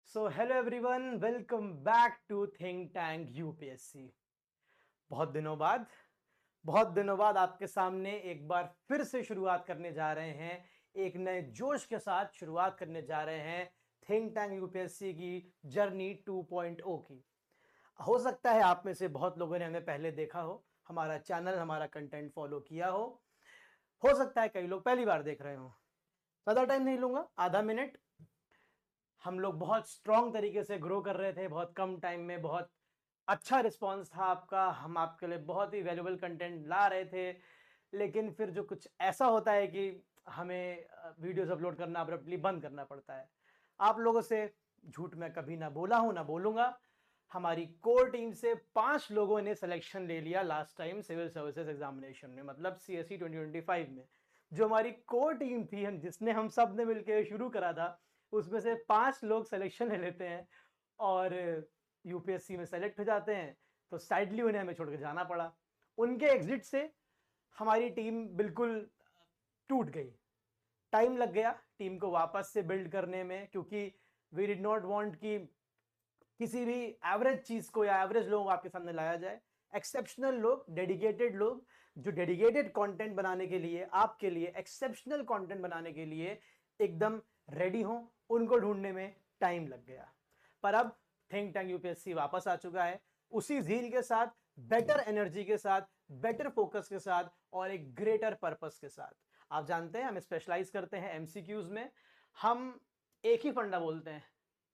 So hello everyone, welcome back to think tank UPSC. बहुत दिनों बाद आपके सामने एक बार फिर से शुरुआत करने जा रहे हैं। एक नए जोश के साथ शुरुआत करने जा रहे हैं थिंक टैंक यूपीएससी की जर्नी 2.0 की। हो सकता है आप में से बहुत लोगों ने हमें पहले देखा हो, हमारा चैनल, हमारा कंटेंट फॉलो किया हो सकता है कई लोग पहली बार देख रहे हो। ज़्यादा टाइम नहीं लूंगा, आधा मिनट। हम लोग बहुत स्ट्रॉन्ग तरीके से ग्रो कर रहे थे, बहुत कम टाइम में बहुत अच्छा रिस्पॉन्स था आपका। हम आपके लिए बहुत ही वैल्यूबल कंटेंट ला रहे थे, लेकिन फिर जो कुछ ऐसा होता है कि हमें वीडियोस अपलोड करना अब्रप्टली बंद करना पड़ता है। आप लोगों से झूठ मैं कभी ना बोला हूं, ना बोलूंगा। हमारी कोर टीम से 5 लोगों ने सिलेक्शन ले लिया last time civil services examination में, मतलब सीएससी 2025 में। जो हमारी कोर टीम थी, जिसने हम सब ने मिलकर शुरू करा था, उसमें से 5 लोग सिलेक्शन ले लेते हैं और यूपीएससी में सेलेक्ट हो जाते हैं। तो सैडली उन्हें हमें छोड़ के जाना पड़ा। उनके एग्जिट से हमारी टीम बिल्कुल टूट गई। टाइम लग गया टीम को वापस से बिल्ड करने में, क्योंकि वी डिड नॉट वांट कि किसी भी एवरेज चीज को या एवरेज लोगों को आपके सामने लाया जाए। एक्सेप्शनल लोग, डेडिकेटेड लोग, जो डेडिकेटेड कंटेंट बनाने के लिए, आपके लिए एक्सेप्शनल कंटेंट बनाने के लिए एकदम रेडी हो, उनको ढूंढने में टाइम लग गया। पर अब थिंक टैंक यूपीएससी वापस आ चुका है, उसी झील के साथ, बेटर एनर्जी के साथ, बेटर फोकस के साथ और एक ग्रेटर पर्पस के साथ। आप जानते हैं हम स्पेशलाइज करते हैं एमसीक्यूज में। हम एक ही फंडा बोलते हैं,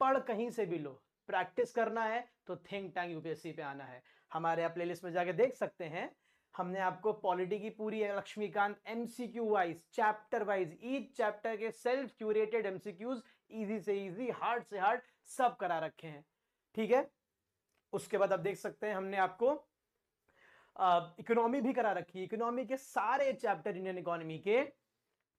पढ़ कहीं से भी लो, प्रैक्टिस करना है तो थिंक टैंक यूपीएससी पे आना है। हमारे यहाँ प्लेलिस्ट में जाके देख सकते हैं, हमने आपको पॉलिटी की पूरी Laxmikanth MCQ wise, chapter wise, each chapter के सेल्फ क्यूरेटेड एमसीक्यूज, इजी से इजी, हार्ड से हार्ड, सब करा रखे हैं। ठीक है, उसके बाद आप देख सकते हैं हमने आपको इकोनॉमी भी करा रखी है। इकोनॉमी के सारे चैप्टर इंडियन इकोनॉमी के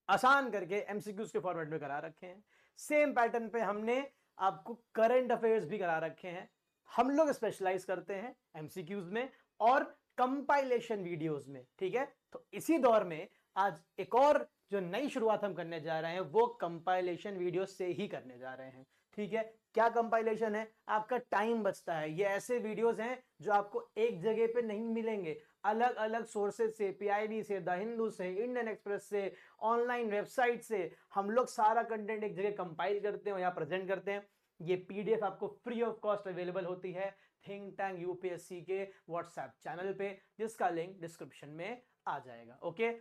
आसान करके एमसीक्यूज के फॉर्मेट में करा रखे हैं। सेम पैटर्न पे हमने आपको करंट अफेयर्स भी करा रखे हैं। हम लोग स्पेशलाइज करते हैं एमसीक्यूज में और कंपाइलेशन वीडियोस में। ठीक है, तो इसी दौर में आज एक और जो नई शुरुआत हम करने जा रहे हैं वो कंपाइलेशन वीडियो से ही करने जा रहे हैं। ठीक है, क्या कंपाइलेशन है? आपका टाइम बचता है। ये ऐसे वीडियोस हैं जो आपको एक जगह पे नहीं मिलेंगे, अलग अलग सोर्सेज से, पीआईबी से, द हिंदू से, इंडियन एक्सप्रेस से, ऑनलाइन वेबसाइट से हम लोग सारा कंटेंट एक जगह कंपाइल करते हैं, यहाँ प्रेजेंट करते हैं। ये पीडीएफ आपको फ्री ऑफ कॉस्ट अवेलेबल होती है थिंक टैंक यूपीएससी के व्हाट्सएप चैनल पे, जिसका लिंक डिस्क्रिप्शन में आ जाएगा। ओके,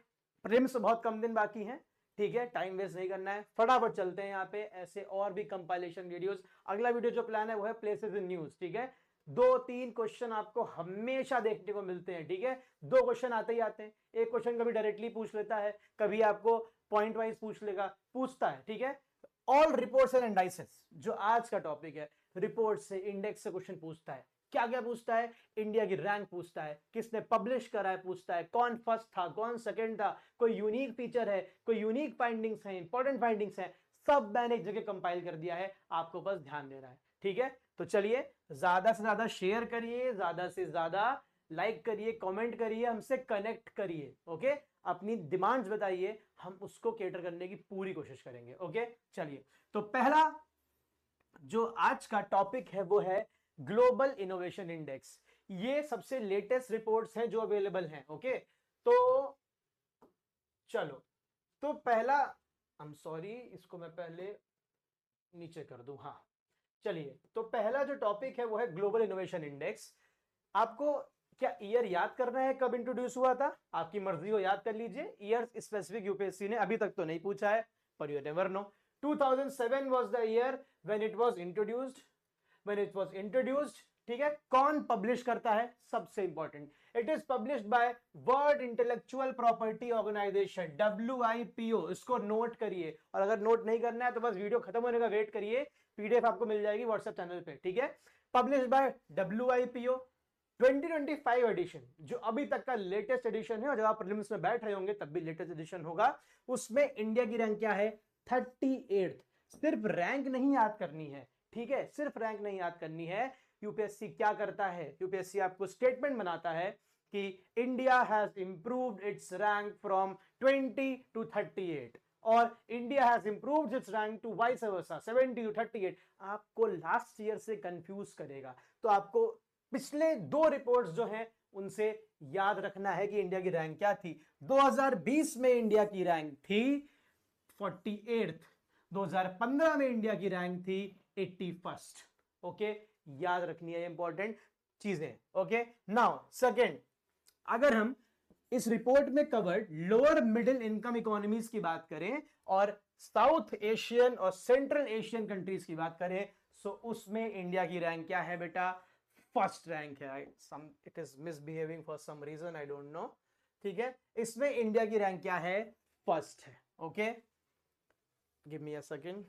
प्रीलिम्स बहुत कम दिन बाकी हैं। ठीक है, टाइम वेस्ट नहीं करना है, फटाफट चलते हैं यहाँ पे ऐसे और भी कंपाइलेशन वीडियोस। अगला वीडियो जो प्लान है वो है प्लेसेस इन न्यूज। ठीक है, 2-3 क्वेश्चन आपको हमेशा देखने को मिलते हैं। ठीक है, 2 क्वेश्चन आते ही आते हैं। एक क्वेश्चन कभी डायरेक्टली पूछ लेता है, कभी आपको पॉइंट वाइज पूछता है। ठीक है, ऑल रिपोर्ट्स एंड इंडाइसेस, जो आज का टॉपिक है, रिपोर्ट से, इंडेक्स से क्वेश्चन पूछता है। क्या क्या पूछता है? इंडिया की रैंक पूछता है, किसने पब्लिश करा है पूछता है, कौन फर्स्ट था, कौन सेकंड था, कोई यूनिक फीचर है, कोई यूनिक फाइंडिंग्स है, इंपॉर्टेंट फाइंडिंग्स है, सब मैंने एक जगह कंपाइल कर दिया है, आपको बस ध्यान देना है। ठीक है, तो चलिए ज्यादा से ज्यादा शेयर करिए, ज्यादा से ज्यादा लाइक करिए, कमेंट करिए, हमसे कनेक्ट करिए। ओके, अपनी डिमांड्स बताइए, हम उसको केटर करने की पूरी कोशिश करेंगे। ओके, चलिए, तो पहला जो आज का टॉपिक है वो है ग्लोबल इनोवेशन इंडेक्स। ये सबसे लेटेस्ट रिपोर्ट्स हैं जो अवेलेबल हैं। ओके, तो चलो, तो पहला, आई एम सॉरी, इसको मैं पहले नीचे कर दूं। हाँ, चलिए, तो पहला जो टॉपिक है वो है ग्लोबल इनोवेशन इंडेक्स। आपको क्या ईयर याद करना है कब इंट्रोड्यूस हुआ था? आपकी मर्जी हो, याद कर लीजिए। ईयर स्पेसिफिक यूपीएससी ने अभी तक तो नहीं पूछा है, पर you never know. 2007 was the year when it was introduced। ठीक है, कौन पब्लिश करता है? सबसे important, it is published by world intellectual property organization, WIPO। इसको नोट करिए, और अगर नोट नहीं करना है तो बस वीडियो खत्म होने का वेट करिए, पीडीएफ आपको मिल जाएगी व्हाट्सएप चैनल पे। ठीक है, पब्लिश बाय WIPO। 2025 एडिशन, जो अभी तक का लेटेस्ट एडिशन है, और जब आप प्रीलिम्स में बैठ रहे होंगे तब भी लेटेस्ट एडिशन होगा, उसमें इंडिया की रैंक क्या है? 38th। सिर्फ रैंक नहीं याद करनी है। ठीक है, सिर्फ रैंक नहीं याद करनी है। यूपीएससी क्या करता है? यूपीएससी आपको स्टेटमेंट बनाता है कि India has improved it's rank from 20 to 38। और India has improved it's rank to vice versa 70 to 38, आपको लास्ट ईयर से कंफ्यूज करेगा। तो आपको पिछले दो रिपोर्ट्स जो हैं उनसे याद रखना है कि इंडिया की रैंक क्या थी। 2020 में इंडिया की रैंक थी 48th, 2015 में इंडिया की रैंक थी 81st। ओके, याद रखनी है इंपॉर्टेंट चीजें। ओके, नाउ सेकंड, अगर हम इस रिपोर्ट में covered lower middle income economies की बात करें और साउथ एशियन और सेंट्रल एशियन कंट्रीज की बात करें, सो उसमें इंडिया की रैंक क्या है बेटा? फर्स्ट रैंक है। It is misbehaving for some reason, I don't know. ठीक है, इसमें इंडिया की रैंक क्या है? फर्स्ट है। Okay, give me a second.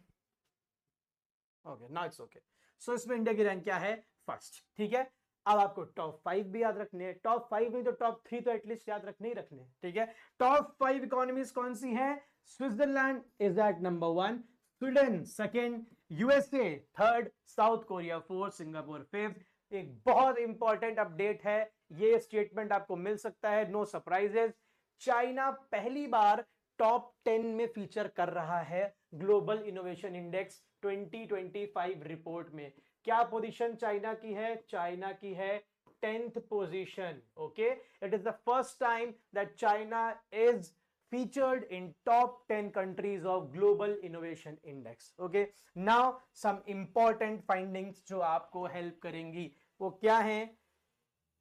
Okay, now it's okay. So इसमें इंडिया की रैंक क्या है? फर्स्ट। ठीक है, अब आपको टॉप 5 भी याद रखने हैं। टॉप 5 नहीं तो टॉप 3 तो एटलीस्ट याद रखने ही रखने। ठीक है, टॉप 5 इकोनॉमीज कौन सी हैं? Switzerland is at number 1, Sweden second, USA third, South Korea fourth, Singapore fifth. एक बहुत इंपॉर्टेंट अपडेट है, ये स्टेटमेंट आपको मिल सकता है, नो सरप्राइजेस। चाइना पहली बार टॉप 10 में फीचर कर रहा है ग्लोबल इनोवेशन इंडेक्स 2025 रिपोर्ट में। क्या पोजीशन चाइना की है? चाइना की है 10th position. Okay, it is the first time that China is featured in top 10 countries of global innovation index. Okay, now some important findings जो आपको help करेंगी वो क्या है?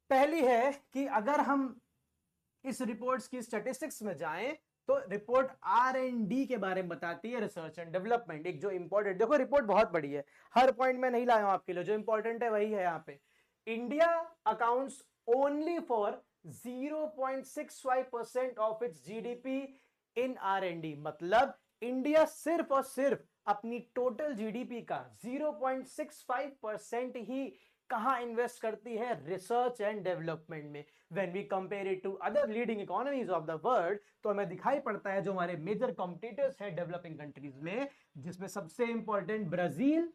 पहली है कि अगर हम इस रिपोर्ट्स की स्टैटिस्टिक्स में जाएं तो रिपोर्ट R&D के बारे में बताती है, रिसर्च एंड डेवलपमेंट। एक जो इंपॉर्टेंट, देखो रिपोर्ट बहुत बड़ी है, हर पॉइंट में नहीं लाया हूं आपके लिए, जो इंपॉर्टेंट है वही है यहाँ पे। India accounts only for 0.65% of its GDP in R&D। मतलब इंडिया सिर्फ और सिर्फ अपनी टोटल जीडीपी का 0.65% ही कहां इन्वेस्ट करती है? रिसर्च एंड डेवलपमेंट में। When we compare it to other leading economies of the world, तो हमें दिखाई पड़ता है जो हमारे मेजर कॉम्पिटिटर्स हैं डेवलपिंग कंट्रीज में, जिसमें सबसे important Brazil,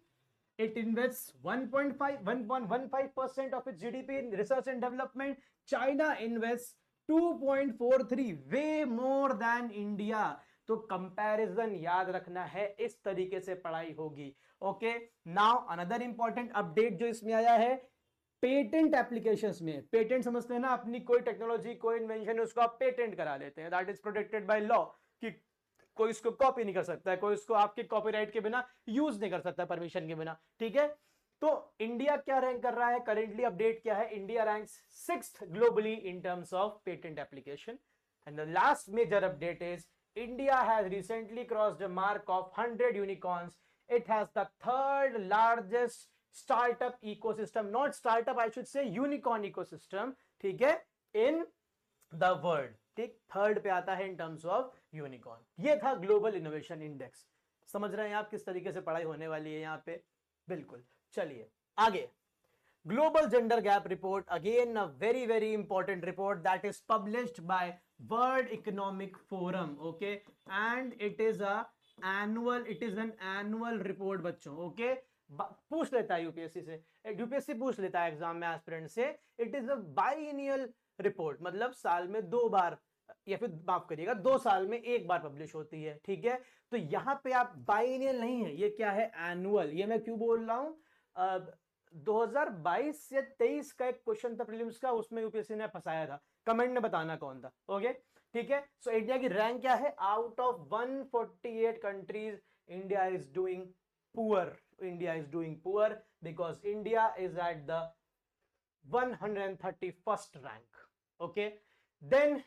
it invests 1.15% of its GDP in research and development. China invests 2.43, way more than India. तो कंपैरिजन याद रखना है, इस तरीके से पढ़ाई होगी। Okay, now another important update जो इसमें आया है, पेटेंट एप्लीकेशंस में। पेटेंट समझते हैं ना, अपनी कोई टेक्नोलॉजी, कोई इन्वेंशन, उसको आप पेटेंट करा लेते हैं, that is protected by law, कि कोई इसको कॉपी नहीं कर सकता है, कोई इसको आपके कॉपीराइट के बिना यूज नहीं कर सकता, परमिशन के बिना। ठीक है, तो इंडिया क्या रैंक कर रहा है? करेंटली अपडेट क्या है? India ranks 6th globally in terms of patent application. And the last major update is India has recently crossed the mark of 100 unicorns. It has the third largest startup ecosystem, not startup, I should say unicorn ecosystem, ठीक है, in the world. ठीक, third पे आता है इन terms of unicorn. ये था global innovation index. समझ रहे हैं आप किस तरीके से पढ़ाई होने वाली है यहाँ पे? बिल्कुल। चलिए आगे, global gender gap report, again a very very important report that is published by world economic forum. Okay, and it is an annual report बच्चों। ओके, पूछ लेता है यूपीएससी से, यूपीएससी पूछ लेता है एग्जाम में एस्पिरेंट से। It is a biennial report, मतलब साल में 2 बार, या फिर माफ करिएगा 2 साल में 1 बार पब्लिश होती है। ठीक है, तो यहां पे आप बाइनियल नहीं है, ये क्या है? एनुअल। ये मैं क्यों बोल रहा हूं? 2022 या 23 का एक क्वेश्चन था प्रीलिम्स का, उसमें यूपीएससी ने फंसाया था, कमेंट में बताना कौन था। ओके, ठीक है, सो इंडिया की रैंक क्या है? Out of 148 countries India is doing poor. India is doing poor because India is at the 131st rank. Okay, then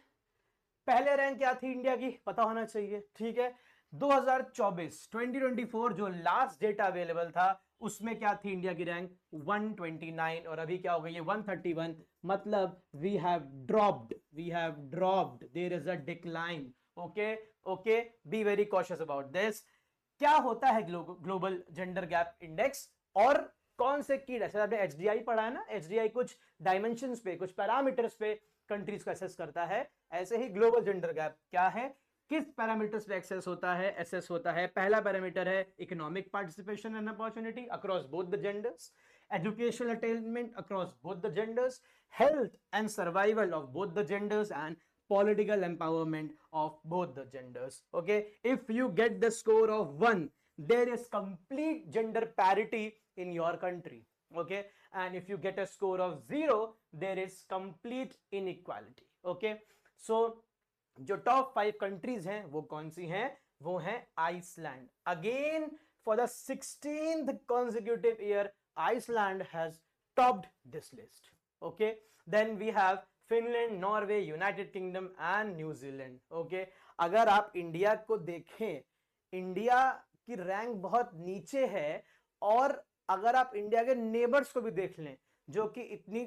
पहले रैंक क्या थी इंडिया की? पता होना चाहिए। ठीक है, 2024 जो लास्ट डेटा अवेलेबल था उसमें क्या थी इंडिया की रैंक? 129, और अभी क्या हो गई है? 131। मतलब we have dropped, there is a decline. Okay okay, be very cautious about this. क्या होता है ग्लोबल जेंडर गैप इंडेक्स और कौन से की? जैसे आपने एचडीआई पढ़ा है ना, एचडीआई कुछ डायमेंशंस पे, कुछ पैरामीटर्स पे कंट्रीज को असेस करता है, ऐसे ही ग्लोबल जेंडर गैप क्या है? किस पैरामीटर्स पे एक्सेस होता है, असेस होता है? पहला पैरामीटर है economic participation and opportunity across both the genders, educational attainment across both the genders, health and survival of both the genders, and political empowerment of both the genders. Okay, if you get the score of 1, there is complete gender parity in your country. Okay, and if you get a score of 0, there is complete inequality. Okay, so जो top 5 countries हैं वो कौन सी हैं? वो हैं Iceland. Again for the 16th consecutive year, Iceland has topped this list. Okay, then we have Finland, Norway, United kingdom and New Zealand. Okay, अगर आप इंडिया को देखें, इंडिया की रैंक बहुत नीचे है, और अगर आप इंडिया के नेबर्स को भी देख लें, जो कि इतनी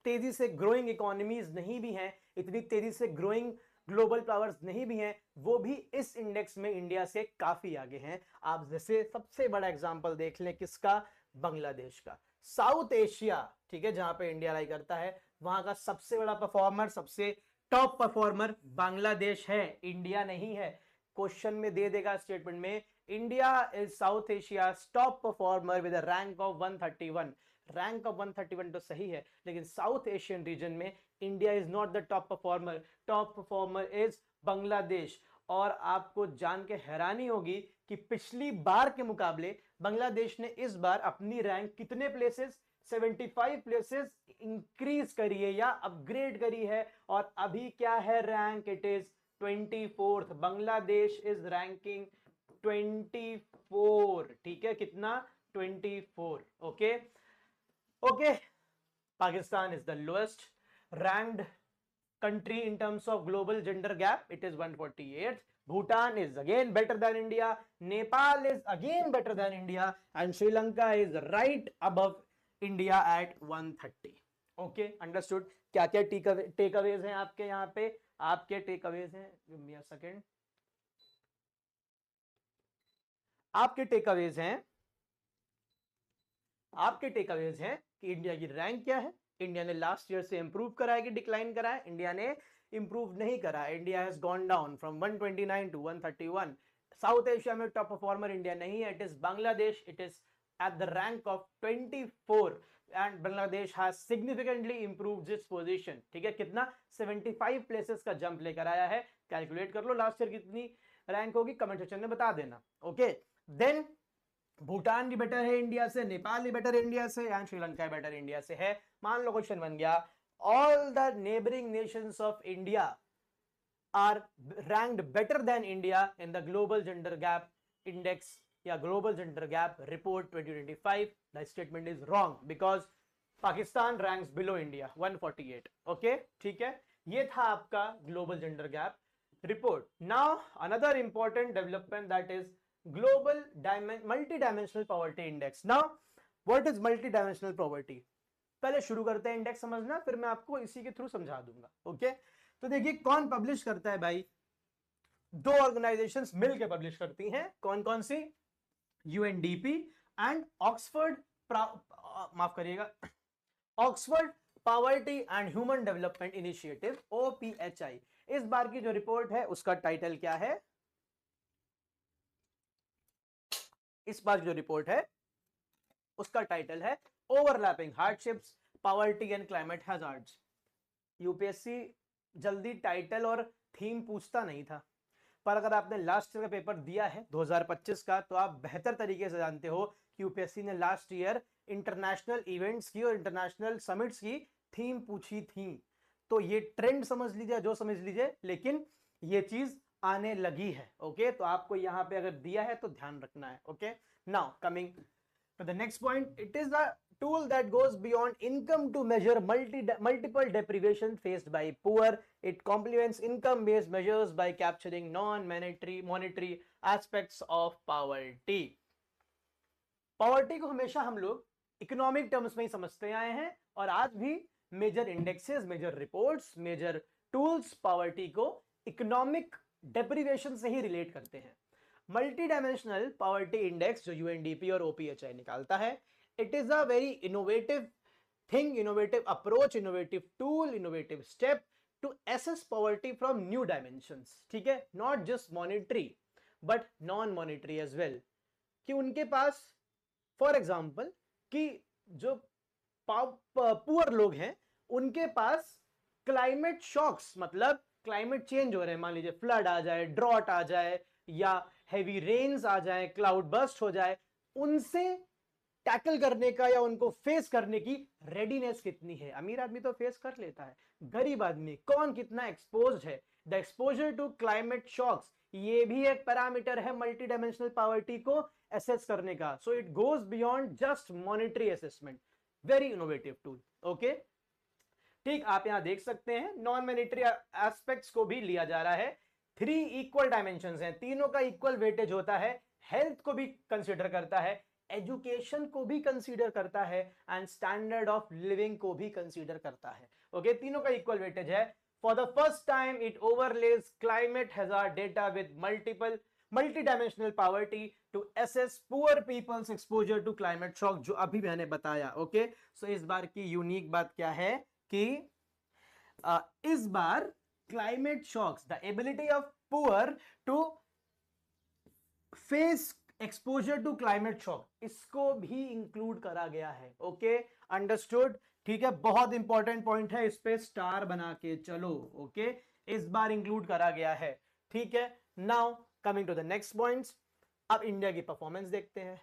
तेजी से ग्रोइंग इकोनॉमीज नहीं भी हैं, इतनी तेजी से ग्रोइंग ग्लोबल पावर्स नहीं भी हैं, वो भी इस इंडेक्स में इंडिया से काफी आगे हैं. आप जैसे सबसे बड़ा एग्जांपल देख लें, किसका? बांग्लादेश का. साउथ एशिया, ठीक है, जहां पे इंडिया लाई करता है, वहां का सबसे बड़ा परफॉर्मर, सबसे टॉप परफॉर्मर बांग्लादेश है, इंडिया नहीं है. क्वेश्चन में दे देगा स्टेटमेंट में, India is south Asia top performer with a rank of 131. Rank of 131 तो सही है, लेकिन साउथ एशियन रीजन में India is not the top performer. Top performer is Bangladesh. और आपको जान के हैरानी होगी कि पिछली बार के मुकाबले बांग्लादेश ने इस बार अपनी रैंक कितने प्लेसेस? 75 प्लेसेस इंक्रीज करी है या अपग्रेड करी है. और अभी क्या है rank? It is 24th. Bangladesh is ranking 24. ठीक है, कितना? 24. Okay okay. Pakistan is the lowest ranked country in terms of global gender gap. It is 148th. Bhutan is again better than India. Nepal is again better than India, and Sri Lanka is right above India at 130. Okay, understood. क्या क्या takeaways हैं आपके यहाँ पे? आपके takeaways हैं, give me a second. आपके takeaways हैं कि इंडिया की रैंक क्या है. इंडिया ने लास्ट ईयर से इंप्रूव करा है कि डिक्लाइन करा है? इंडिया ने इंप्रूव नहीं करा. India has gone down from 129 to 131. South Asia में टॉप परफॉर्मर इंडिया नहीं है, it is Bangladesh. It is at the rank of 24 and Bangladesh has significantly improved this position. ठीक है, कितना? 75 प्लेसेस का जंप लेकर आया है. कैलकुलेट कर लो लास्ट ईयर कितनी रैंक होगी, कमेंट सेक्शन में बता देना. ओके, देन भूटान भी बेटर है इंडिया से, नेपाल भी बेटर इंडिया से, एंड श्रीलंका बेटर इंडिया से है. मान लो क्वेश्चन बन गया, all the neighbouring nations of India are ranked better than India in the global gender gap index या global gender gap report 2025. The statement is wrong because Pakistan ranks below India 148. Okay, ठीक है, ये था आपका global gender gap report. Now another important development that is global multi-dimensional poverty index. Now what is multi-dimensional poverty? पहले शुरू करते हैं index समझना, फिर मैं आपको इसी के थ्रू समझा दूंगा. ओके, तो देखिए कौन पब्लिश करता है भाई? 2 ऑर्गेनाइजेशंस मिलकर पब्लिश करती हैं. कौन कौन सी? यूएनडीपी एंड ऑक्सफोर्ड, माफ करिएगा, Oxford poverty and human development initiative, OPHI. इस बार की जो रिपोर्ट है उसका टाइटल क्या है? इस बार जो रिपोर्ट है उसका टाइटल है overlapping hardships, poverty and climate hazards. UPSC जल्दी टाइटल और थीम पूछता नहीं था, पर अगर आपने लास्ट ईयर का पेपर दिया है 2025 का, तो आप बेहतर तरीके से जानते हो कि यूपीएससी ने लास्ट ईयर इंटरनेशनल इवेंट्स की और इंटरनेशनल समिट्स की थीम पूछी थी. तो ये ट्रेंड समझ लीजिए, जो समझ लीजिए, लेकिन ये चीज आने लगी है. ओके, तो आपको यहां पे अगर दिया है तो ध्यान रखना है. Okay, now coming to the next point, it is a tool that goes beyond income to measure multiple deprivation faced by poor. It complements income based measures by capturing monetary aspects of poverty. Poverty को हमेशा हम लोग economic terms में ही समझते आए हैं, और आज भी major indexes, major reports, major tools poverty को इकोनॉमिक डेप्रिवेशन से ही रिलेट करते हैं. मल्टी डायमेंशनल पॉवर्टी इंडेक्स जो यूएनडीपी और ओपीएचआई निकालता है, it is a very innovative thing, innovative approach, innovative tool, innovative step to assess poverty from new dimensions. ठीक है, not just monetary but non monetary as well. कि उनके पास for example कि जो पुअर लोग हैं उनके पास क्लाइमेट शॉक्स, मतलब क्लाइमेट चेंज हो रहे हैं, मान लीजिए फ्लड आ जाए, ड्रॉट आ जाए, या हैवी रेन्स आ जाए, क्लाउड बर्स्ट हो जाए, उनसे टैकल करने का या उनको फेस करने की रेडीनेस कितनी है। अमीर आदमी तो फेस कर लेता है, गरीब आदमी कौन कितना एक्सपोज्ड है। The exposure to climate shocks, ये भी एक पैरामीटर है मल्टी डायमेंशनल पॉवर्टी को एसेस करने का। So it goes beyond just monetary assessment. Very innovative tool. Okay, ठीक, आप यहां देख सकते हैं नॉन मॉनेटरी एस्पेक्ट्स को भी लिया जा रहा है। 3 इक्वल डायमेंशंस हैं, तीनों का इक्वल वेटेज होता है। हेल्थ को भी कंसीडर करता है, एजुकेशन को भी कंसीडर करता है, एंड स्टैंडर्ड ऑफ लिविंग को भी कंसीडर करता है। ओके, तीनों का इक्वल वेटेज है। For the first time it overlays climate hazard data with multi-dimensional poverty to assess poor people's exposure to climate shock, जो अभी मैंने बताया। ओके, सो इस बार की यूनिक बात क्या है कि इस बार climate shocks, the ability of poor to face exposure to climate shock, इसको भी इंक्लूड करा गया है। ओके, अंडरस्टूड, ठीक है, बहुत इंपॉर्टेंट पॉइंट है, इस पे स्टार बना के चलो। ओके, इस बार इंक्लूड करा गया है, ठीक है। Now coming to the next points, अब इंडिया की परफॉर्मेंस देखते हैं।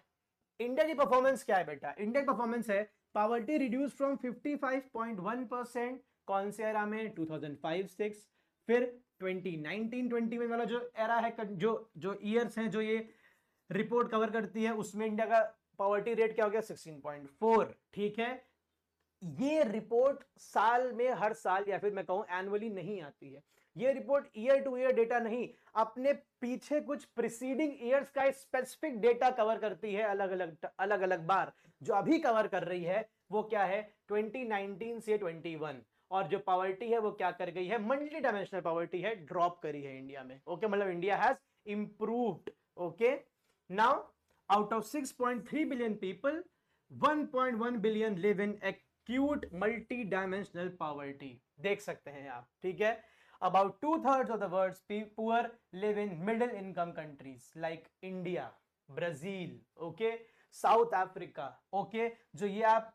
इंडिया की परफॉर्मेंस क्या है बेटा? इंडिया की परफॉर्मेंस है पॉवर्टी रिड्यूस फ्रॉम 55.1% कौन से एरा में? 2005-6। फिर 2019-20 में वाला जो एरा है, जो ईयर्स हैं जो ये रिपोर्ट कवर करती है, उसमें इंडिया का पॉवर्टी रेट क्या हो गया? 16.4। ठीक है, ये रिपोर्ट साल में हर साल या फिर मैं कहूं एनुअली नहीं आती है। ये report year two year data नहीं, अपने पीछे कुछ प्रीसीडिंग ईयर्स का स्पेसिफिक डेटा कवर करती है अलग अलग बार। जो अभी कवर कर रही है वो क्या है? 2019 से 21। और जो पॉवर्टी है वो क्या कर गई है? मल्टी डायमेंशनल पॉवर्टी है, ड्रॉप करी है इंडिया में। ओके, मतलब India has improved. Okay, now out of 6.3 billion people, 1.1 billion live in acute multi dimensional poverty. देख सकते हैं आप, ठीक है। About 2/3 of the world's poor live in middle income countries like India, Brazil, okay, South Africa, okay, जो ये आप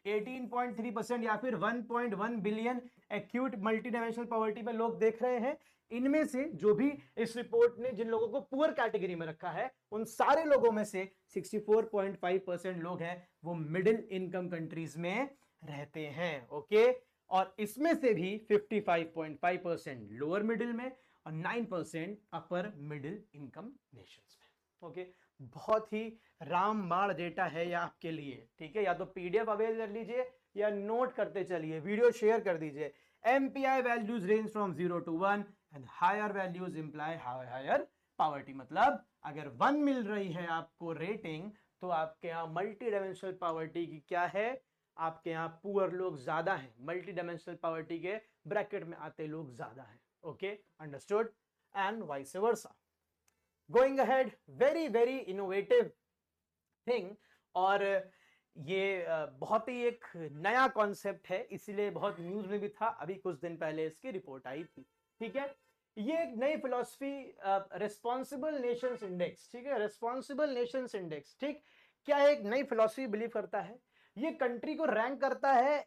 18.3% या फिर 1.1 बिलियन एक्यूट मल्टीडायमेंशनल पॉवर्टी में लोग देख रहे हैं। इनमें से जो भी इस रिपोर्ट ने जिन लोगों को पुअर कैटेगरी में रखा है, उन सारे लोगों में से 64.5% लोग हैं वो मिडिल इनकम कंट्रीज में रहते हैं। ओके, और इसमें से भी 55.5% लोअर मिडिल में और 9% अपर मिडिल इनकम नेशंस में। ओके, बहुत ही रामबाण डेटा है ये आपके लिए, ठीक है। या तो पीडीएफ अवेल कर लीजिए या नोट करते चलिए, वीडियो शेयर कर दीजिए। MPI values range from 0 to 1 and higher values imply higher poverty. मतलब अगर 1 मिल रही है आपको रेटिंग, तो आपके यहां मल्टी डायमेंशनल पॉवर्टी की क्या है? आपके यहां पुअर लोग ज्यादा हैं, मल्टी डायमेंशनल पॉवर्टी के ब्रैकेट में आते लोग ज्यादा हैं। Okay, understood, and vice versa. Going ahead, very very innovative thing, और ये बहुत ही एक नया कॉन्सेप्ट है, इसीलिए बहुत न्यूज में भी था, अभी कुछ दिन पहले इसकी रिपोर्ट आई थी। ठीक है, ये एक नई फिलॉसफी, रिस्पॉन्सिबल नेशंस इंडेक्स। ठीक है, रिस्पॉन्सिबल नेशंस इंडेक्स, ठीक, क्या एक नई फिलॉसफी बिलीव करता है। ये कंट्री को रैंक करता है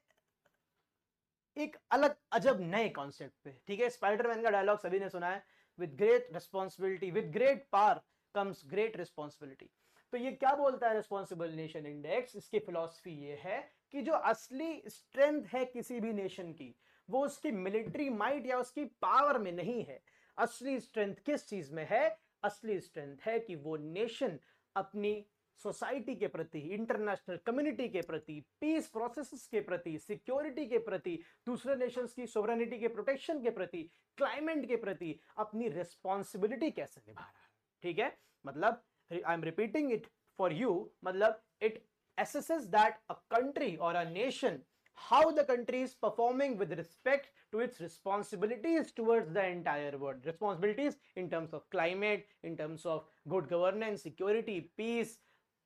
एक अलग अजब नए कॉन्सेप्ट पे। ठीक है, स्पाइडरमैन का डायलॉग सभी ने सुना है, with great responsibility, with great power comes great responsibility. तो ये क्या बोलता है रिस्पॉन्सिबल नेशन इंडेक्स? इसकी फिलॉसफी ये है कि जो असली स्ट्रेंथ है किसी भी नेशन की, वो उसकी मिलिट्री माइट या उसकी पावर में नहीं है। असली स्ट्रेंथ किस चीज में है? असली स्ट्रेंथ है कि वो नेशन अपनी सोसाइटी के प्रति, इंटरनेशनल कम्युनिटी के प्रति, पीस प्रोसेसेस के प्रति, सिक्योरिटी के प्रति, दूसरे नेशंस की सोवरेनिटी के प्रोटेक्शन के प्रति, क्लाइमेट के प्रति अपनी रिस्पॉन्सिबिलिटी कैसे निभा रहा है। ठीक है, मतलब I am repeating it for you, मतलब it assesses that a country or a nation, how the country is performing with respect to its responsibilities towards the entire world. Responsibilities in terms of climate, in terms of good governance, security, peace,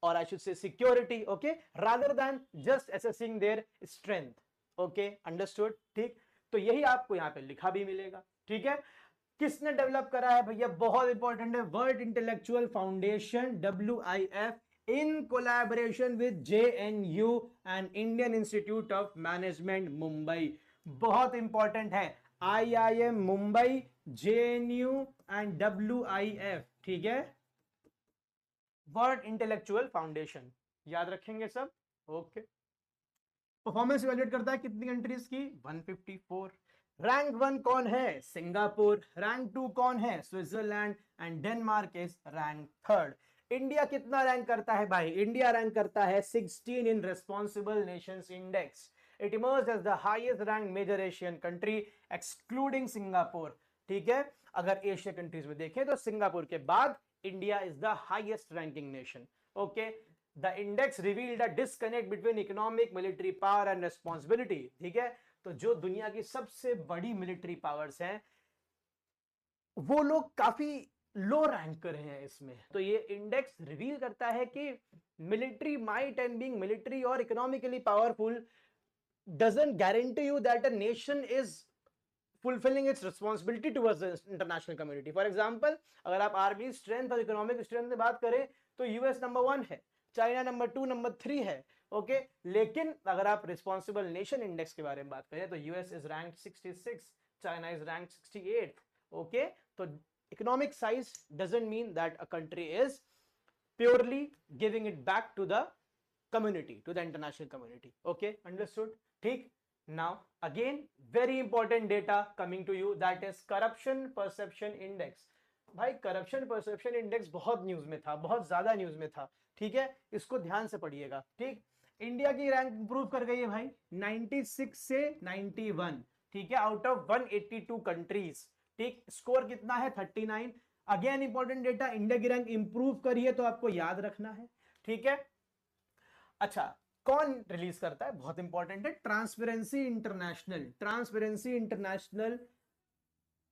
or I should say security, okay, rather than just assessing their strength. Okay, understood? ठीक, तो यही आपको यहाँ पे लिखा भी मिलेगा। ठीक है, किसने डेवलप करा है भैया? बहुत इंपॉर्टेंट है, world intellectual foundation, WIF, in collaboration with JNU and Indian Institute of Management, Mumbai. बहुत इंपॉर्टेंट है, IIM Mumbai, JNU and WIF, ठीक है, वर्ल्ड इंटेलेक्चुअल फाउंडेशन, याद रखेंगे सब। ओके, परफॉर्मेंस इवैल्यूएट करता है कितनी कंट्रीज की, 154। रैंक 1 कौन है, सिंगापुर। रैंक 2 कौन है, Switzerland, and Denmark is rank 3rd। India कितना रैंक करता है भाई, इंडिया रैंक करता है 16 in responsible nations index. It emerge as the highest rank major Asian country excluding Singapore, ठीक है। अगर एशिया कंट्रीज में देखें तो सिंगापुर के बाद India is the highest ranking nation. Okay, the index revealed a disconnect between economic, military power and responsibility, ठीक है। तो जो दुनिया की सबसे बड़ी मिलिट्री पावर्स हैं वो लोग काफी लो रैंक कर रहे हैं इसमें। तो ये इंडेक्स रिवील करता है कि military might and being military और economically powerful doesn't guarantee you that a nation is fulfilling its responsibility towards the international community. For example, अगर आप आर्मी स्ट्रेंथ और इकोनॉमिक स्ट्रेंथ में बात करें तो यूएस नंबर 1 है, चाइना नंबर 2, नंबर 3 है। ओके, लेकिन अगर आप रिस्पॉन्सिबल नेशन इंडेक्स के बारे में बात करें तो US is rank 66, China is rank 68। Okay, तो economic size doesn't mean that a country is purely giving it back to the community, to the international community. Okay, understood? ठीक, now again very important data coming to you, that is corruption perception index। भाई corruption perception index बहुत news में था, बहुत ज्यादा news में था, ठीक है, इसको ध्यान से पढ़िएगा। ठीक, इंडिया की रैंक इंप्रूव कर गई है भाई 96 से 91, ठीक है, आउट ऑफ 182 कंट्रीज। ठीक, स्कोर कितना है 39। अगेन इंपॉर्टेंट डेटा, इंडिया की रैंक इंप्रूव करी है तो आपको याद रखना है, ठीक है। अच्छा, कौन रिलीज करता है, बहुत इंपॉर्टेंट है, ट्रांसपेरेंसी इंटरनेशनल। ट्रांसपेरेंसी इंटरनेशनल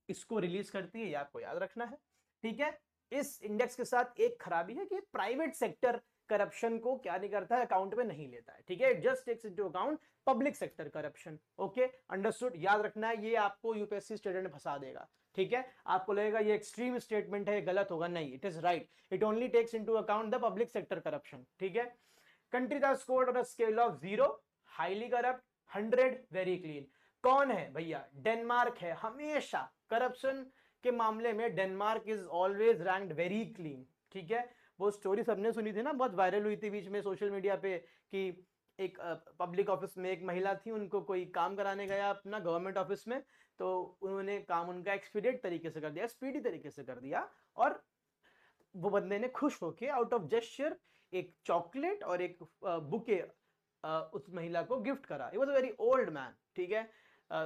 इसको रिलीज करती है, ये आपको याद रखना है, ठीक है। इस इंडेक्स के साथ एक खराबी है कि प्राइवेट सेक्टर करप्शन को क्या नहीं करता है, अकाउंट में नहीं लेता है, ठीक है, just takes into account public sector corruption. Okay, understood, याद रखना है, ये आपको यूपीएससी स्टूडेंट में फंसा देगा, ठीक है। आपको लगेगा ये एक्सट्रीम स्टेटमेंट है, ये गलत होगा, नहीं, it is right, it only takes into account the public sector corruption, ठीक है। Countries are scored on a scale of 0 highly corrupt, 100 very clean. कौन है भैया, डेनमार्क है। हमेशा करप्शन के मामले में Denmark is always ranked very clean, ठीक है। वो स्टोरी सबने सुनी थी ना, बहुत वायरल हुई थी बीच में सोशल मीडिया पे, कि एक पब्लिक ऑफिस में एक महिला थी, उनको कोई काम कराने गया अपना गवर्नमेंट ऑफिस में, तो उन्होंने काम उनका एक्सपीडिएट तरीके से कर दिया, स्पीडी तरीके से कर दिया, और वो बंदे ने खुश होके आउट ऑफ जेस्चर एक चॉकलेट और एक बुके उस महिला को गिफ्ट करा। It was a very old man, ठीक है।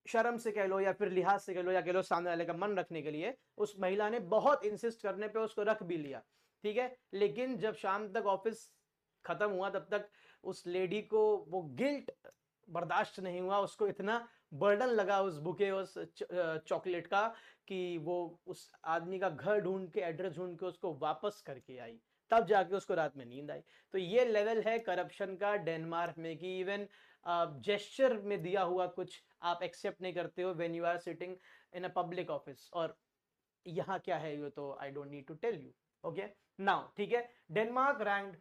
शर्म से कह लो या फिर लिहाज से कह लो, या कह लो सामने वाले का मन रखने के लिए, उस महिला ने बहुत इंसिस्ट करने पे उसको रख भी लिया, ठीक है। लेकिन जब शाम तक ऑफिस खत्म हुआ तब तक उस लेडी को वो गिल्ट बर्दाश्त नहीं हुआ, उसको इतना बर्डन लगा उस बुके, उस चॉकलेट का, कि वो उस आदमी का घर ढूंढ के, एड्रेस ढूंढ के उसको वापस करके आई, तब जाके उसको रात में नींद आई। तो ये लेवल है करप्शन का डेनमार्क में, कि इवन जेस्चर में दिया हुआ कुछ आप एक्सेप्ट नहीं करते हो when you are sitting in a public office. और यहाँ क्या है ये तो I don't need to tell you. Okay, now ठीक है, Denmark ranked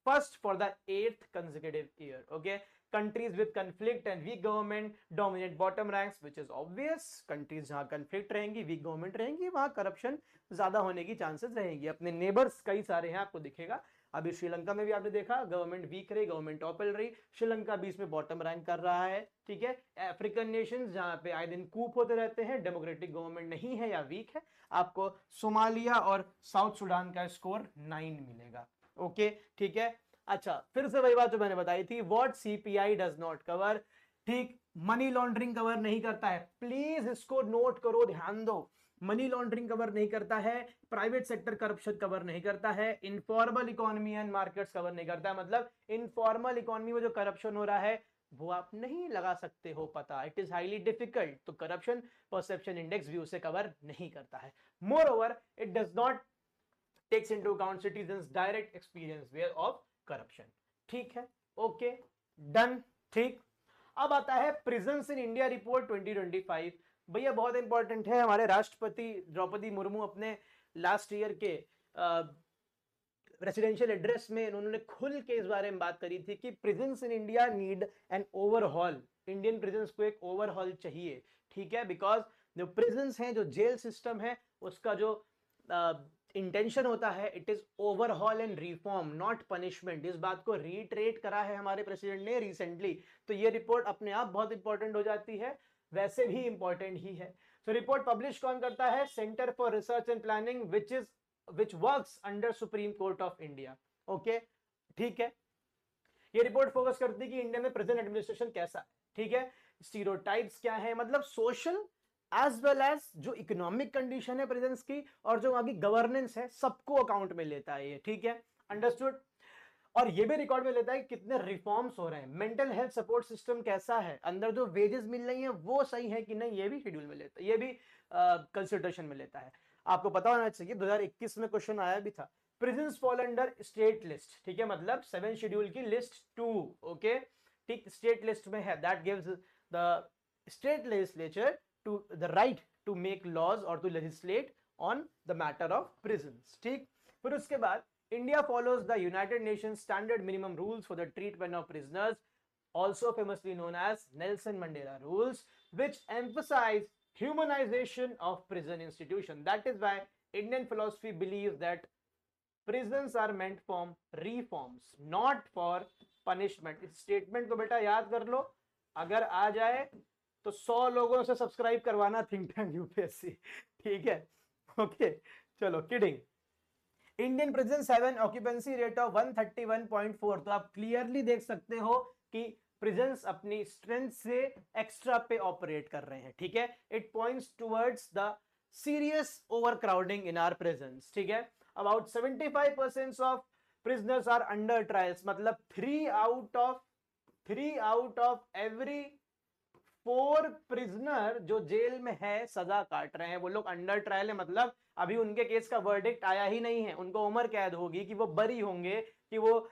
first for the 8th consecutive year. Okay, countries with conflict and weak government dominate bottom ranks, which is obvious। countries जहां conflict रहेंगी, weak government रहेंगी, वहां corruption ज्यादा होने की chances रहेंगी। अपने neighbors कई सारे हैं, आपको दिखेगा। अभी श्रीलंका में भी आपने देखा, गवर्नमेंट वीक रही, गवर्नमेंट टॉपल रही, श्रीलंका बीच में बॉटम रैंक कर रहा है, ठीक है। अफ्रीकन नेशंस जहां पे आए दिन कूप होते रहते हैं, डेमोक्रेटिक गवर्नमेंट नहीं है या वीक है, आपको सोमालिया और साउथ सुडान का स्कोर 9 मिलेगा। ओके, ठीक है। अच्छा, फिर से वही बात जो मैंने बताई थी, what CPI does not cover. ठीक, मनी लॉन्ड्रिंग कवर नहीं करता है, प्लीज इसको नोट करो, ध्यान दो। मनी लॉन्ड्रिंग कवर नहीं करता है, प्राइवेट सेक्टर करप्शन कवर नहीं करता है, informal economy and markets cover नहीं करता है। मतलब इनफॉर्मल इकोनॉमी में जो करप्शन हो रहा है वो आप नहीं लगा सकते हो पता, इट इज हाईली डिफिकल्ट। तो करप्शन परसेप्शन इंडेक्स भी उसे कवर नहीं करता है। Moreover it does not takes into account citizens direct experience where of corruption. ठीक है, ओके, डन। ठीक, अब आता है प्रिजन्स इन इंडिया रिपोर्ट 2025। भैया बहुत इंपॉर्टेंट है, हमारे राष्ट्रपति द्रौपदी मुर्मू अपने लास्ट ईयर के रेसिडेंशियल एड्रेस में उन्होंने खुल के इस बारे में बात करी थी कि prisons in India need an overhaul. Indian prisons को एक ओवरहॉल चाहिए, ठीक है, बिकॉज जो प्रिजन्स हैं, जो जेल सिस्टम है, उसका जो इंटेंशन होता है it is overhaul and reform, not punishment. इस बात को रीट्रेट करा है हमारे प्रेसिडेंट ने रिसेंटली, तो ये रिपोर्ट अपने आप बहुत इंपॉर्टेंट हो जाती है, वैसे भी इंपॉर्टेंट ही है। तो रिपोर्ट पब्लिश कौन करता है? Centre for research and planning which works under supreme court of India. Okay, ठीक है। ये रिपोर्ट फोकस करती है कि इंडिया में प्रेजेंट एडमिनिस्ट्रेशन कैसा है, ठीक है, स्टीरियोटाइप्स क्या है, मतलब सोशल एज वेल एज जो इकोनॉमिक कंडीशन है प्रेजेंस की और जो आगे गवर्नेंस है, सबको अकाउंट में लेता है ये, ठीक है, अंडरस्टूड। और ये भी रिकॉर्ड में लेता है कि कितने रिफॉर्म्स हो रहे हैं, मेंटल हेल्थ सपोर्ट सिस्टम कैसा है, अंदर जो वेजेस मिल रही हैं वो सही है कि नहीं, ये भी शेड्यूल में लेता है, ये भी कंसिडरेशन में लेता है। आपको पता होना चाहिए 2021 में क्वेश्चन आया भी था, prisons fall under state list, ठीक है, मतलब 7 शेड्यूल की लिस्ट 2, ओके, ठीक, स्टेट लिस्ट में है, that gives the state legislature to the right to make laws और to legislate on the matter of prisons, ठीक। फिर उसके बाद India follows the United Nations standard minimum rules for the treatment of prisoners, also famously known as Nelson Mandela rules, which emphasize humanization of prison institution. That is why Indian philosophy believes that prisons are meant for reforms, not for punishment. इस statement को बेटा याद कर लो, अगर आ जाए तो 100 लोगों से सब्सक्राइब करवाना थिंक टैंक यूपीएससी, ठीक है, ओके, चलो, kidding. Indian prisons have an occupancy rate of 131.4, तो आप क्लियरली देख सकते हो कि प्रिजन्स अपनी स्ट्रेंथ से एक्स्ट्रा पे ऑपरेट कर रहे हैं, ठीक है। It points towards the serious overcrowding in our prisons, ठीक है। About 75% of prisoners are under trials, मतलब 3 आउट ऑफ एवरी 4 प्रिजनर जो जेल में है, सजा काट रहे हैं, वो लोग अंडर ट्रायल है, मतलब अभी उनके केस का वर्डिक्ट आया ही नहीं है, उनको उम्र कैद होगी कि वो बरी होंगे, कि वो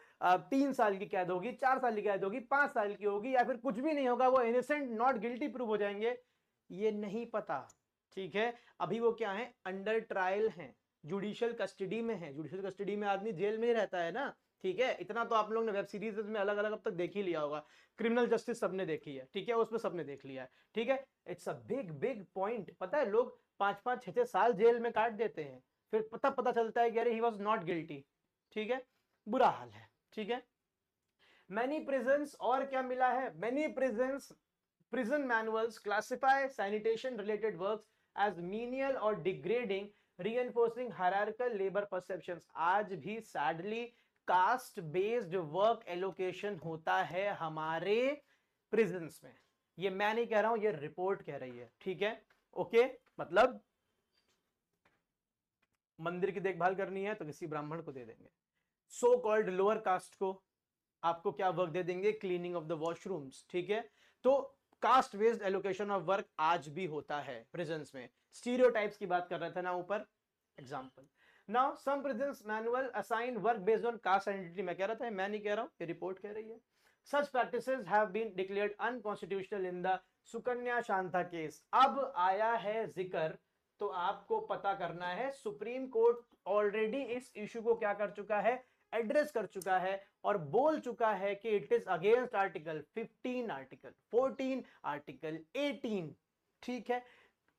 3 साल की कैद होगी, 4 साल की कैद होगी, 5 साल की होगी, या फिर कुछ भी नहीं होगा, वो इनोसेंट नॉट गिल्टी प्रूव हो जाएंगे, ये नहीं पता, ठीक है। अभी वो क्या है? अंडर ट्रायल है, जुडिशियल कस्टडी में है। जुडिशियल कस्टडी में आदमी जेल में ही रहता है ना, ठीक है, इतना तो आप लोग ने वेब सीरीज में अलग अलग अब तक देख ही लिया होगा, क्रिमिनल जस्टिस सबने देखी है, ठीक है, उसमें सबने देख लिया है, ठीक है। It's a big big point, पता है, लोग 5-5 6-6 साल जेल में काट देते हैं, फिर पता चलता है कि अरे ही वाज नॉट गिल्टी, ठीक है, बुरा हाल है, ठीक है। मैनी प्रिजन्स, और क्या मिला है? Many prisons prison manuals classify sanitation related works as menial और degrading, reinforcing hierarchical labor perceptions। आज भी sadly caste based work allocation होता है हमारे प्रिजन्स में, ये मैं नहीं कह रहा हूं, ये रिपोर्ट कह रही है, ठीक है, ओके। मतलब मंदिर की देखभाल करनी है तो किसी ब्राह्मण को दे देंगे, सो कॉल्ड लोअर कास्ट को आपको क्या वर्क दे देंगे? क्लीनिंग ऑफ द वॉशरूम्स, ठीक है। तो caste based allocation of work आज भी होता है प्रिजन्स में। स्टीरियोटाइप्स की बात कर रहे थे ना ऊपर, example. Now some prisons manual assign work based on caste identity, मैं कह रहा था, मैं नहीं कह रहा हूं, ये रिपोर्ट कह रही है। Such practices have been declared unconstitutional in the Sukanya Shanta case. अब आया है जिक्र, तो आपको पता करना है, सुप्रीम कोर्ट ऑलरेडी इस इशू को क्या कर चुका है? एड्रेस कर चुका है और बोल चुका है कि it is against article 15, article 14, article 18, ठीक है।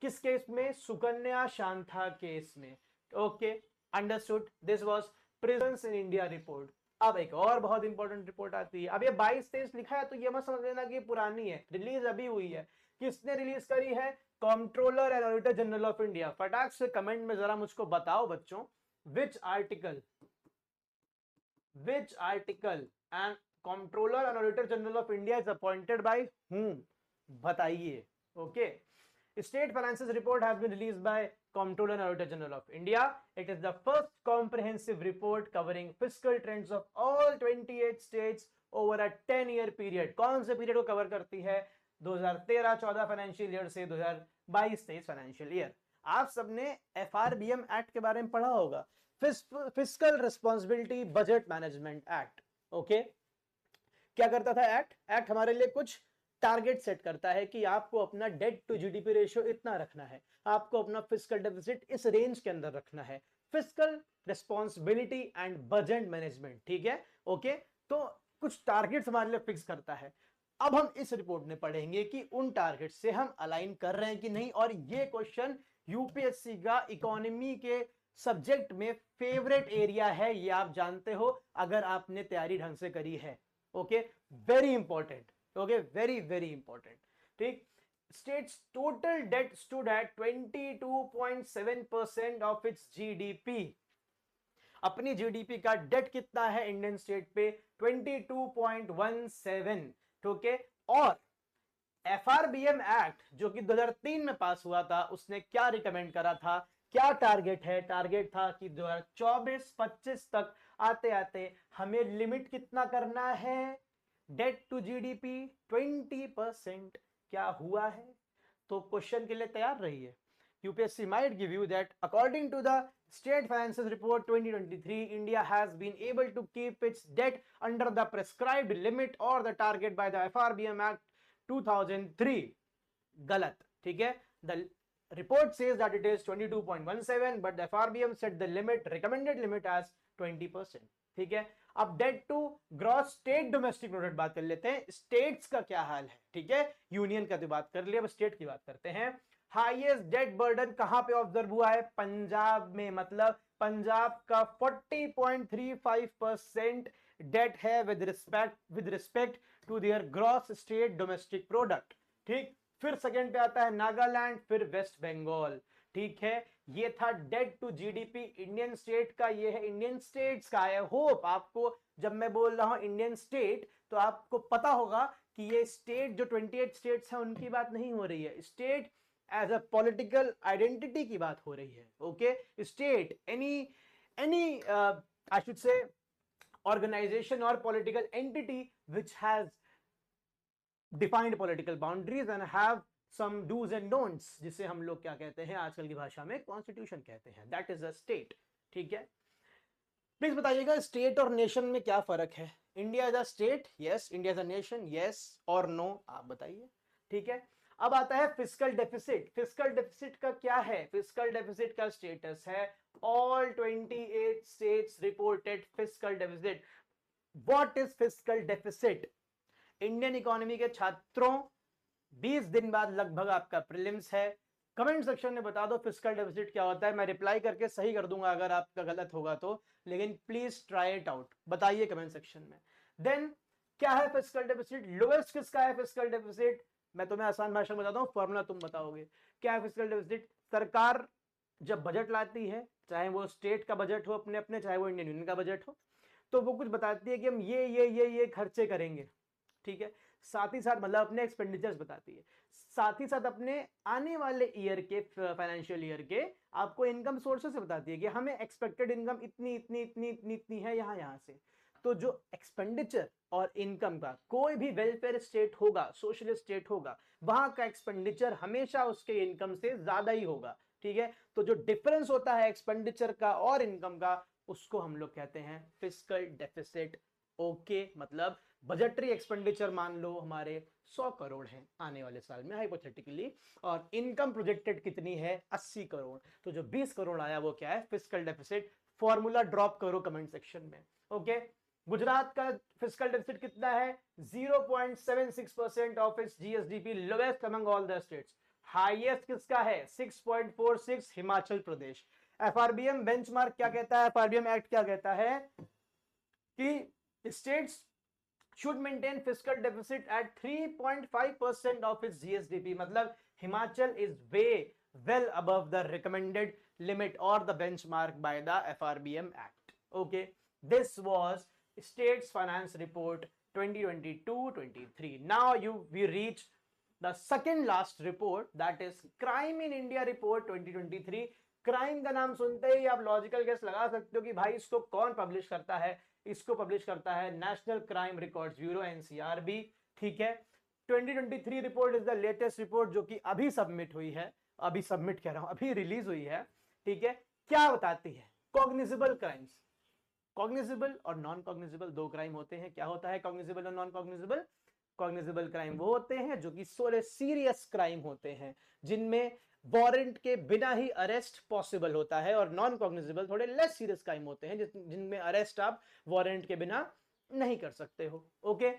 किस केस में? सुकन्या शांता केस में, okay, understood. This was prisons in India report. अब एक और बहुत इंपॉर्टेंट रिपोर्ट आती है। अब ये 22-23 लिखा है तो ये मत समझ लेना कि पुरानी है, रिलीज अभी हुई है। किसने रिलीज करी है? Controller and auditor general of India. फटाक से कमेंट में जरा मुझको बताओ बच्चों, which article and controller and auditor general of India is appointed by whom? बताइए, okay. State Finances report has been released by Comptroller and Auditor General of India. It is the first comprehensive report covering fiscal trends of all 28 states over a 10-year period. कौन से period को cover करती है? 2013-14 financial year से 2022-23 financial year. आप सबने FRBM act के बारे में पढ़ा होगा, fiscal responsibility budget management act, okay. क्या करता था एक्ट हमारे लिए कुछ टारगेट सेट करता है कि आपको अपना डेट टू जीडीपी रेशियो इतना रखना है, आपको अपना फिस्कल डेफिसिट इस रेंज के अंदर रखना है, fiscal responsibility and budget management, ठीक है, ओके। तो कुछ टारगेट्स हमारे लिए फिक्स करता है। अब हम इस रिपोर्ट में पढ़ेंगे कि उन टारगेट से हम अलाइन कर रहे हैं कि नहीं, और ये क्वेश्चन यूपीएससी का इकोनॉमी के सब्जेक्ट में फेवरेट एरिया है, ये आप जानते हो अगर आपने तैयारी ढंग से करी है। Okay, very important, okay, very very important. ठीक, states total debt stood at 22.7% of its GDP. अपनी जीडीपी का डेट कितना है इंडियन स्टेट पे? 22.17। ओके, और एफआरबीएम एक्ट जो कि 2003 में पास हुआ था, उसने क्या रिकमेंड करा था, क्या टारगेट है? टारगेट था कि 2024-25 तक आते आते हमें लिमिट कितना करना है? Debt to GDP 20%। क्या हुआ है? तो क्वेश्चन के लिए तैयार रहिए। UPSC might give you that according to the State Finances Report 2023, India has been able to keep its debt under the prescribed limit or the target by the FRBM Act 2003. गलत, ठीक है। The report says that it is 22.17, but the FRBM set the limit, recommended limit as 20%. ठीक है। अब debt to gross state domestic product बात कर लेते हैं। स्टेट्स का क्या हाल है? ठीक है, यूनियन का तो बात कर लिया, अब स्टेट की बात करते हैं। हाईएस्ट डेट बर्डन कहां पे ऑब्जर्व हुआ है? पंजाब में, मतलब पंजाब का 40.35% डेट है with respect to their gross state domestic product. ठीक, फिर सेकंड पे आता है नागालैंड, फिर वेस्ट बंगाल। ठीक है, ये था debt to GDP Indian state का, ये है इंडियन स्टेट्स का। आई होप आपको जब मैं बोल रहा हूं इंडियन स्टेट तो आपको पता होगा कि ये स्टेट जो 28 स्टेट्स हैं उनकी बात नहीं हो रही है, state as a political identity की बात हो रही है। Okay, state any I should say organization or political entity which has defined political boundaries and have some do's and don'ts, जिसे हम लोग क्या कहते हैं आजकल की भाषा में कॉन्स्टिट्यूशन कहते हैं, दैट इज अ स्टेट। ठीक है, प्लीज बताइएगा स्टेट और नेशन में क्या फर्क है? India is a state, yes. India is a nation, yes और नो, आप बताइए। ठीक है, अब आता है फिस्कल डेफिसिट। फिस्कल डेफिसिट का क्या है? फिस्कल डेफिसिट का स्टेटस है all 28 states reported fiscal deficit. What is fiscal deficit? Indian economy के छात्रों, 20 दिन बाद लगभग आपका प्रीलिम्स है। कमेंट सेक्शन में बता दो फिस्कल डेफिसिट क्या होता है, मैं रिप्लाई करके सही कर दूंगा अगर आपका गलत होगा तो, लेकिन प्लीज ट्राई इट आउट, बताइए कमेंट सेक्शन में। देन क्या है फिस्कल डेफिसिट? लोएस्ट किसका है फिस्कल डेफिसिट? मैं तुम्हें आसान भाषा में बताता हूं, फॉर्मूला तुम बताओगे। क्या है फिस्कल डेफिसिट? सरकार जब बजट लाती है, चाहे वो स्टेट का बजट हो अपने अपने, चाहे वो इंडियन यूनियन का बजट हो, तो वो कुछ बताती है कि हम ये खर्चे करेंगे। ठीक है, साथ ही साथ मतलब अपने एक्सपेंडिचर्स बताती है, साथ ही साथ अपने आने वाले ईयर के फाइनेंशियल ईयर के आपको इनकम सोर्सेस से बताती है कि हमें एक्सपेक्टेड इनकम इतनी इतनी इतनी इतनी इतनी है यहाँ से। तो जो एक्सपेंडिचर और इनकम का, कोई भी वेलफेयर स्टेट होगा, सोशलिस्ट स्टेट होगा, वहां का एक्सपेंडिचर हमेशा उसके इनकम से ज्यादा ही होगा। ठीक है, तो जो डिफरेंस होता है एक्सपेंडिचर का और इनकम का, उसको हम लोग कहते हैं फिस्कल डेफिसिट। ओके, मतलब बजटरी एक्सपेंडिचर मान लो हमारे 100 करोड़ हैं आने वाले साल में हाइपोथेटिकली, और इनकम प्रोजेक्टेड कितनी है? 80 करोड़। तो जो 20 करोड़ आया वो क्या है? Fiscal deficit. फॉर्मूला ड्रॉप करो कमेंट सेक्शन में। ओके, गुजरात का फिस्कल डेफिसिट कितना है? 0.76% of its GSDP, lowest among all the states. Highest किसका है? 6.46, हिमाचल प्रदेश। एफआरबीएम बेंचमार्क क्या कहता है? एफआरबीएम एक्ट क्या कहता है कि states should maintain fiscal deficit at 3.5% of its GSDP. मतलब Himachal is way well above the recommended limit or the benchmark by the FRBM Act. Okay, this was States Finance Report 2022-23. Now we reach the second last report, that is Crime in India Report 2023. Crime का नाम सुनते ही आप logical guess लगा सकते हो कि भाई इसको कौन पब्लिश करता है। इसको पब्लिश करता है national crime records bureau, NCRB. ठीक है, 2023 report is the latest report जो कि अभी सबमिट हुई है, अभी सबमिट कह रहा हूं, अभी रिलीज हुई है। ठीक है, क्या बताती है? Cognizable crimes. कॉग्निजिबल और नॉन कॉग्निजिबल दो क्राइम होते हैं। क्या होता है कॉग्निजिबल और नॉन कॉग्निजिबल? कॉग्निजिबल क्राइम वो होते हैं जो कि सीरियस क्राइम होते हैं, जिनमें वारंट के बिना ही अरेस्ट पॉसिबल होता है, और नॉन कॉग्निजिबल थोड़े लेस सीरियस क्राइम होते हैं जिनमें अरेस्ट आप वारंट के बिना नहीं कर सकते हो। ओके,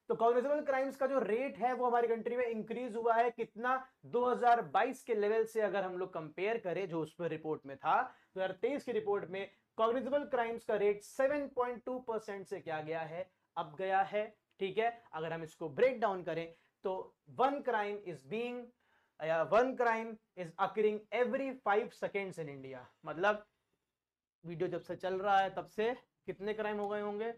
तो कॉग्निजेबल क्राइम्स का जो रेट है वो हमारी कंट्री में इंक्रीज हुआ है कितना, 2022 के लेवल से अगर हम लोग कंपेयर करें जो उस पर रिपोर्ट में था, 2023 की रिपोर्ट में कॉग्निजेबल क्राइम्स का रेट 7.2% से क्या गया है, अब गया है। ठीक है, अगर हम इसको ब्रेक डाउन करें तो one crime is occurring every 5 seconds in India. मतलब वीडियो जब से चल रहा है तब से कितने क्राइम हो गए होंगे,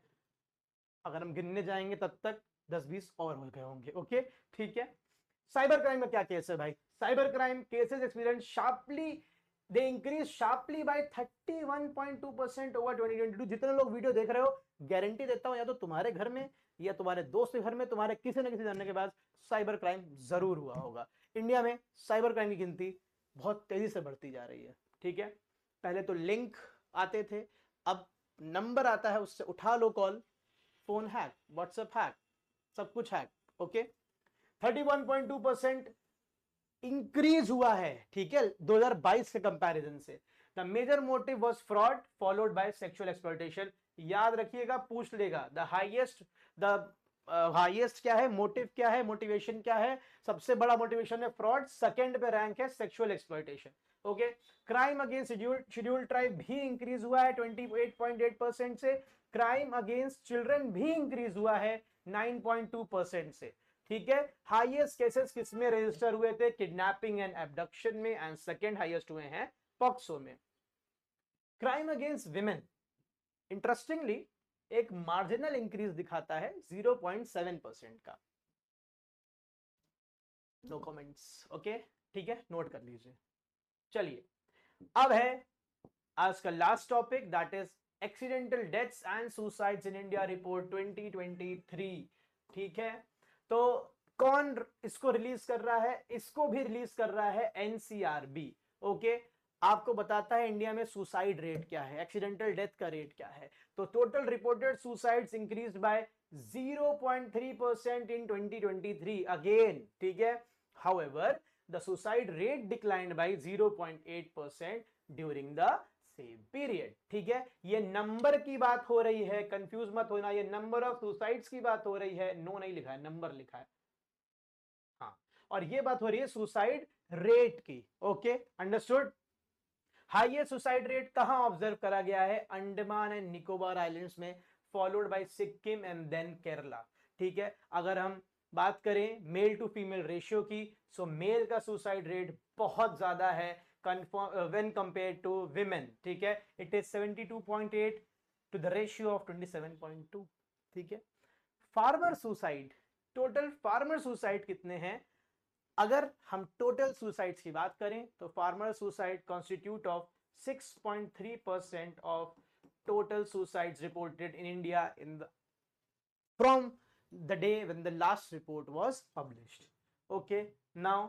अगर हम गिनने जाएंगे तब तक 10-20 और हो गए होंगे। ओके, ठीक है। साइबर क्राइम में क्या केस है भाई, cyber crime cases experience sharply, they increase sharply by 31.2% over 2022। जितने लोग वीडियो देख रहे हो, गारंटी देता हूं या तो तुम्हारे घर में या तुम्हारे दोस्त के घर में तुम्हारे किसी न किसी जानने के बाद साइबर क्राइम जरूर हुआ होगा। इंडिया में साइबर क्राइम की गिनती बहुत तेजी से बढ़ती जा रही है। ठीक है, पहले तो लिंक आते थे, अब नंबर आता है, उससे उठा लो call, phone hack, WhatsApp hack, सब कुछ हैक। ओके, 31.2% इंक्रीज हुआ है। ठीक है, 2022 के कंपैरिजन से। The major motive was fraud followed by sexual exploitation. याद रखिएगा, पूछ लेगा द हाईएस्ट क्या है, मोटिव क्या है, मोटिवेशन क्या है। सबसे बड़ा मोटिवेशन है फ्रॉड, सेकंड पे रैंक है sexual exploitation. Okay, crime against scheduled tribe भी इंक्रीज हुआ है 28.8% से। क्राइम अगेंस्ट चिल्ड्रन भी इंक्रीज हुआ है 9.2% से। ठीक है, हाईएस्ट केसेस किसमें रजिस्टर हुए थे, किडनैपिंग एंड एब्डक्शन में, एंड सेकंड हाईएस्ट हुए हैं पॉक्सो में। क्राइम अगेंस्ट विमेन इंटरेस्टिंगली एक मार्जिनल इंक्रीज दिखाता है 0.7% का। No comments. ओके, ठीक है, नोट कर लीजिए। चलिए, अब है आज का last topic, that is accidental deaths and suicides in India report 2023। ठीक है, तो कौन इसको रिलीज कर रहा है, इसको भी रिलीज कर रहा है एनसीआरबी। ओके, आपको बताता है इंडिया में सुसाइड रेट क्या है, एक्सीडेंटल डेथ का रेट क्या है। तो total reported suicides increase by 0.3% in 2023 again. ठीक है, however the suicide rate declined bye 0.8% during the same period. ठीक है, ये नंबर की बात हो रही है, कंफ्यूज मत होना, ये नंबर ऑफ सुसाइड्स की बात हो रही है, नो नहीं लिखा है, नंबर लिखा है। हाँ, और ये बात हो रही है सुसाइड रेट की। Okay, understood. Highest suicide rate कहां ऑब्जर्व करा गया है, अंडमान एंड निकोबार आइलैंड्स में, followed by Sikkim and then Kerala. ठीक है, अगर हम बात करें मेल टू फीमेल रेशियो की, सो मेल का सुसाइड रेट बहुत ज्यादा है when compared to women। ठीक है, it is 72.8 to the ratio of 27.2। ठीक है, farmer suicide, total farmer suicide कितने हैं, अगर हम टोटल सुसाइड्स की बात करें तो farmer suicide constitute of 6.3% of total suicides reported in India in the from the day when the last report was published। okay, now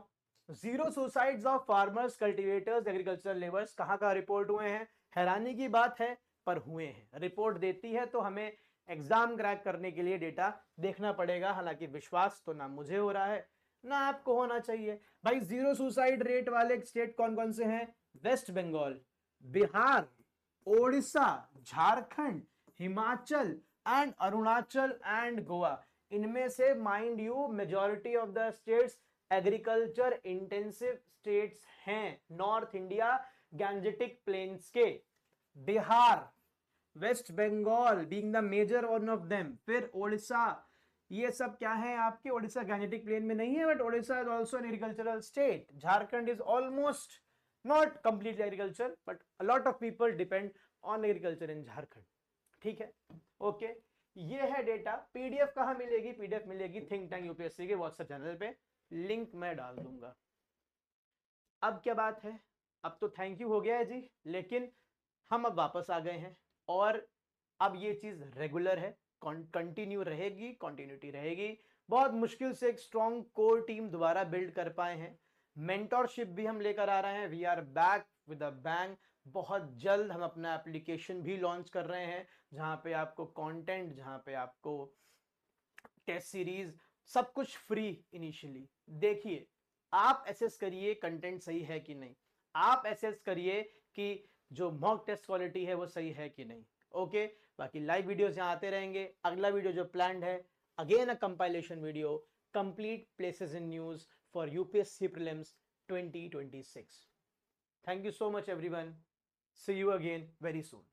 zero suicides of farmers, cultivators, agricultural laborers कहां का report हुए हैं, हैरानी की बात है पर हुए हैं। रिपोर्ट देती है तो हमें एग्जाम क्रैक करने के लिए डेटा देखना पड़ेगा, हालांकि विश्वास तो ना मुझे हो रहा है ना आपको होना चाहिए। भाई जीरो सुसाइड रेट वाले स्टेट कौन कौन से हैं, वेस्ट बंगाल, बिहार, ओडिशा, झारखंड, हिमाचल एंड अरुणाचल एंड गोवा। इनमें से mind you majority of the states agriculture intensive states हैं, नॉर्थ इंडिया गैंजेटिक प्लेन्स के। Bihar, West Bengal being the major one of them, फिर ओडिशा, ये सब क्या है आपके, ओडिशा गैंजेटिक प्लेन में नहीं है but Odisha is also an agricultural state. Jharkhand is almost not completely agriculture but a lot of people depend on agriculture in Jharkhand. ठीक है, ओके, ये है डेटा। पीडीएफ कहां मिलेगी, पीडीएफ मिलेगी थिंक टैंक यूपीएससी के व्हाट्सएप चैनल पे, लिंक मैं डाल दूंगा। अब क्या बात है, अब तो थैंक यू हो गया है जी, लेकिन हम अब वापस आ गए हैं और अब ये चीज रेगुलर है, कंटिन्यू रहेगी, कंटिन्यूटी रहेगी। बहुत मुश्किल से एक स्ट्रॉन्ग कोर टीम दोबारा बिल्ड कर पाए हैं, मेंटरशिप भी हम लेकर आ रहे हैं, we are back with a bang. बहुत जल्द हम अपना एप्लीकेशन भी लॉन्च कर रहे हैं जहां पे आपको कंटेंट, जहां पे आपको टेस्ट सीरीज, सब कुछ फ्री इनिशियली। देखिए, आप एसेस करिए कंटेंट सही है कि नहीं, आप एसेस करिए कि जो मॉक टेस्ट क्वालिटी है वो सही है कि नहीं। ओके, बाकी लाइव वीडियोस यहाँ आते रहेंगे। अगला वीडियो जो प्लान्ड है again a compilation video, complete places in news for UPSC prelims 2026. Thank you so much everyone. See you again very soon.